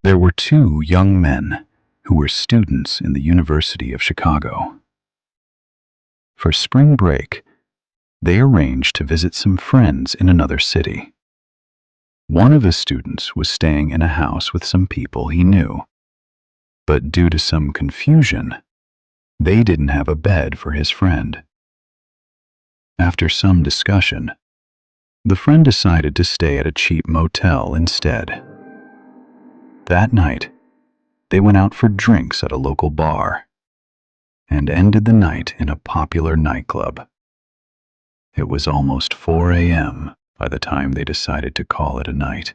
There were two young men who were students in the University of Chicago. For spring break, they arranged to visit some friends in another city. One of the students was staying in a house with some people he knew, but due to some confusion, they didn't have a bed for his friend. After some discussion, the friend decided to stay at a cheap motel instead. That night, they went out for drinks at a local bar and ended the night in a popular nightclub. It was almost 4 a.m. by the time they decided to call it a night.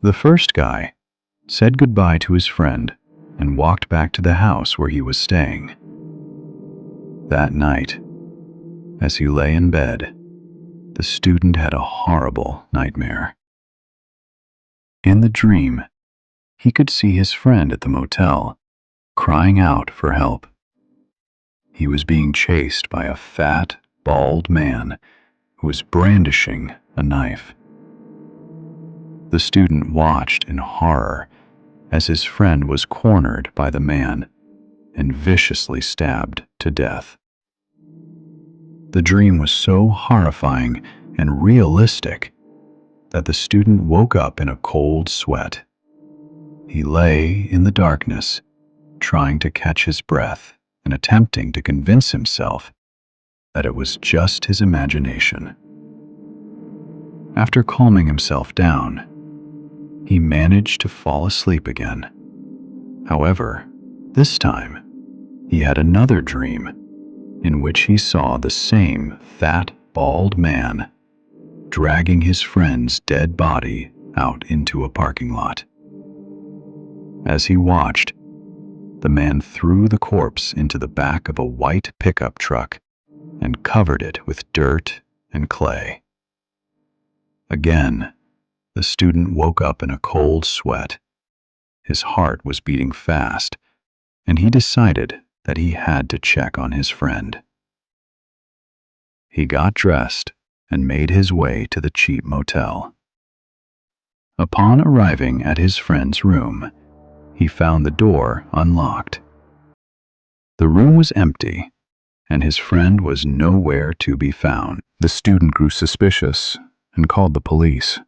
The first guy said goodbye to his friend and walked back to the house where he was staying. That night, as he lay in bed, the student had a horrible nightmare. In the dream, he could see his friend at the motel, crying out for help. He was being chased by a fat, bald man who was brandishing a knife. The student watched in horror as his friend was cornered by the man and viciously stabbed to death. The dream was so horrifying and realistic that the student woke up in a cold sweat. He lay in the darkness, trying to catch his breath and attempting to convince himself that it was just his imagination. After calming himself down, he managed to fall asleep again. However, this time, he had another dream in which he saw the same fat, bald man dragging his friend's dead body out into a parking lot. As he watched, the man threw the corpse into the back of a white pickup truck and covered it with dirt and clay. Again, the student woke up in a cold sweat. His heart was beating fast, and he decided that he had to check on his friend. He got dressed and made his way to the cheap motel. Upon arriving at his friend's room, he found the door unlocked. The room was empty, and his friend was nowhere to be found. The student grew suspicious and called the police.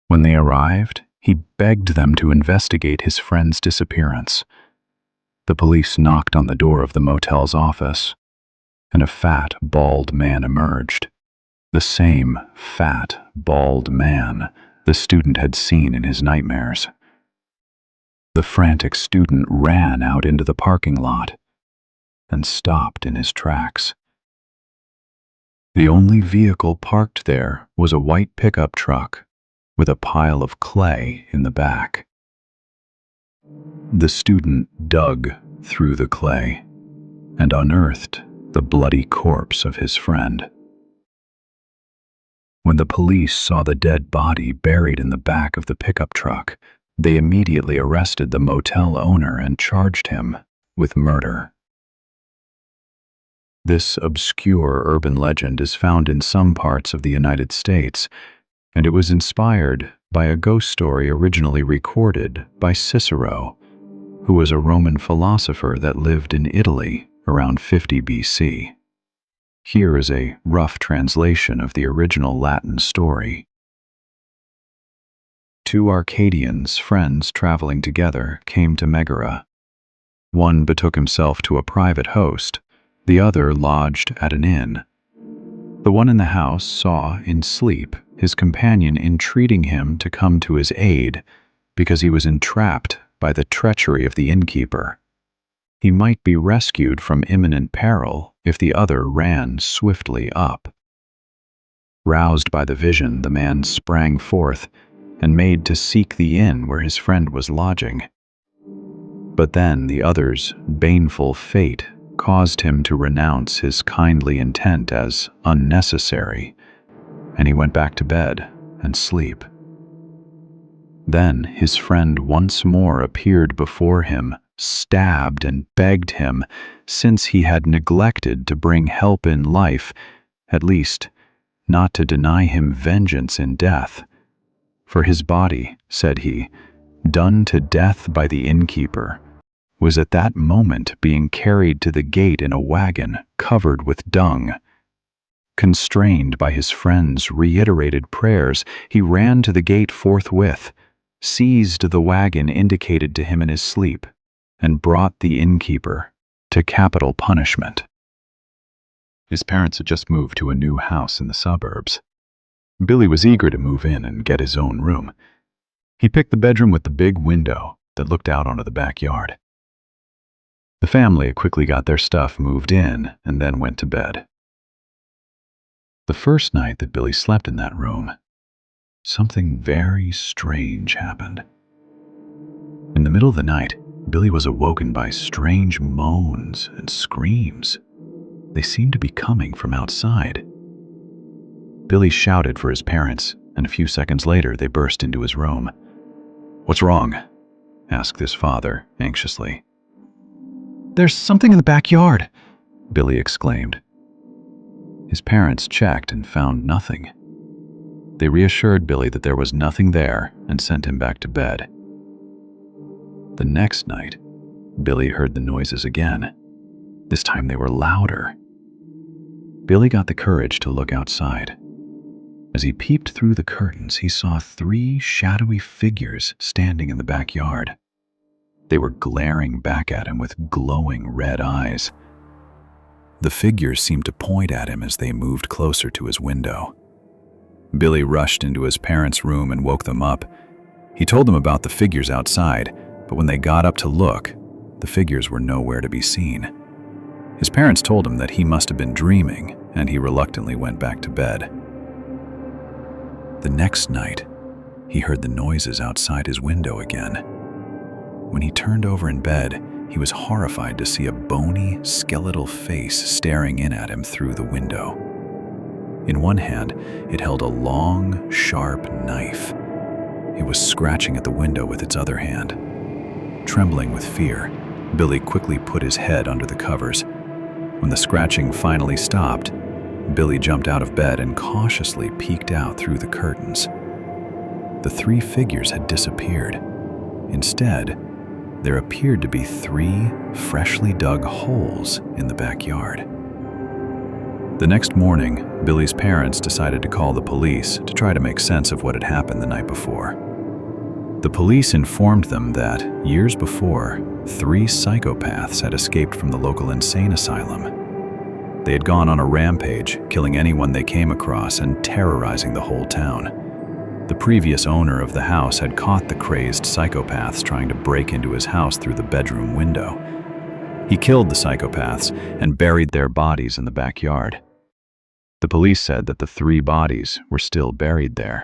When they arrived, he begged them to investigate his friend's disappearance. The police knocked on the door of the motel's office, and a fat, bald man emerged. The same fat, bald man the student had seen in his nightmares. The frantic student ran out into the parking lot and stopped in his tracks. The only vehicle parked there was a white pickup truck with a pile of clay in the back. The student dug through the clay and unearthed the bloody corpse of his friend. When the police saw the dead body buried in the back of the pickup truck, they immediately arrested the motel owner and charged him with murder. This obscure urban legend is found in some parts of the United States, and it was inspired by a ghost story originally recorded by Cicero, who was a Roman philosopher that lived in Italy around 50 BC. Here is a rough translation of the original Latin story. Two Arcadians, friends traveling together, came to Megara. One betook himself to a private host, the other lodged at an inn. The one in the house saw, in sleep, his companion entreating him to come to his aid because he was entrapped by the treachery of the innkeeper. He might be rescued from imminent peril if the other ran swiftly up. Roused by the vision, the man sprang forth and made to seek the inn where his friend was lodging. But then the other's baneful fate caused him to renounce his kindly intent as unnecessary, and he went back to bed and sleep. Then his friend once more appeared before him, stabbed and begged him, since he had neglected to bring help in life, at least not to deny him vengeance in death. For his body, said he, done to death by the innkeeper, was at that moment being carried to the gate in a wagon covered with dung. Constrained by his friend's reiterated prayers, he ran to the gate forthwith, seized the wagon indicated to him in his sleep, and brought the innkeeper to capital punishment. His parents had just moved to a new house in the suburbs. Billy was eager to move in and get his own room. He picked the bedroom with the big window that looked out onto the backyard. The family quickly got their stuff moved in and then went to bed. The first night that Billy slept in that room, something very strange happened. In the middle of the night, Billy was awoken by strange moans and screams. They seemed to be coming from outside. Billy shouted for his parents, and a few seconds later they burst into his room. "What's wrong?" asked his father anxiously. "There's something in the backyard," Billy exclaimed. His parents checked and found nothing. They reassured Billy that there was nothing there and sent him back to bed. The next night, Billy heard the noises again. This time they were louder. Billy got the courage to look outside. As he peeped through the curtains, he saw 3 shadowy figures standing in the backyard. They were glaring back at him with glowing red eyes. The figures seemed to point at him as they moved closer to his window. Billy rushed into his parents' room and woke them up. He told them about the figures outside, but when they got up to look, the figures were nowhere to be seen. His parents told him that he must have been dreaming, and he reluctantly went back to bed. The next night, he heard the noises outside his window again. When he turned over in bed, he was horrified to see a bony, skeletal face staring in at him through the window. In one hand, it held a long, sharp knife. It was scratching at the window with its other hand. Trembling with fear, Billy quickly put his head under the covers. When the scratching finally stopped, Billy jumped out of bed and cautiously peeked out through the curtains. The 3 figures had disappeared. Instead, there appeared to be 3 freshly dug holes in the backyard. The next morning, Billy's parents decided to call the police to try to make sense of what had happened the night before. The police informed them that, years before, 3 psychopaths had escaped from the local insane asylum. They had gone on a rampage, killing anyone they came across and terrorizing the whole town. The previous owner of the house had caught the crazed psychopaths trying to break into his house through the bedroom window. He killed the psychopaths and buried their bodies in the backyard. The police said that the 3 bodies were still buried there.